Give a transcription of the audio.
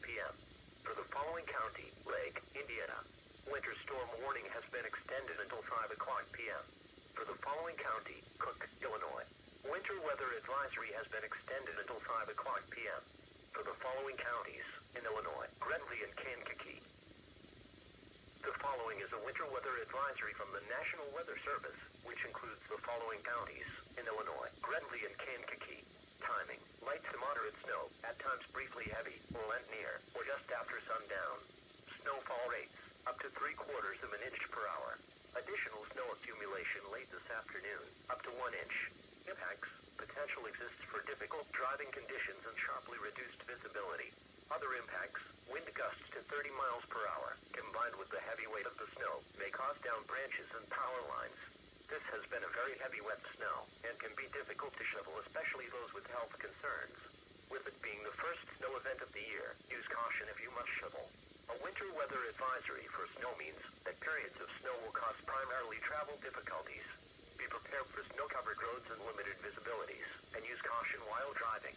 p.m. For the following county, Lake, Indiana, winter storm warning has been extended until 5 o'clock p.m. For the following county, Cook, Illinois, winter weather advisory has been extended until 5 o'clock p.m. For the following counties in Illinois, Greeley and Kankakee. The following is a winter weather advisory from the National Weather Service, which includes the following counties in Illinois, Greeley and Kankakee. Timing, light to moderate snow, at times briefly heavy, will end near, or just after sundown. Snowfall rates, up to 3/4 inch per hour. Additional snow accumulation late this afternoon, up to 1 inch. Impacts, potential exists for difficult driving conditions and sharply reduced visibility. Other impacts, wind gusts to 30 miles per hour, combined with the heavy weight of the snow, may cause down branches and power lines. This has been a very heavy wet snow, and can be difficult to shovel, especially those with health concerns. With it being the first snow event of the year, use caution if you must shovel. A winter weather advisory for snow means that periods of snow will cause primarily travel difficulties. Be prepared for snow-covered roads and limited visibilities, and use caution while driving.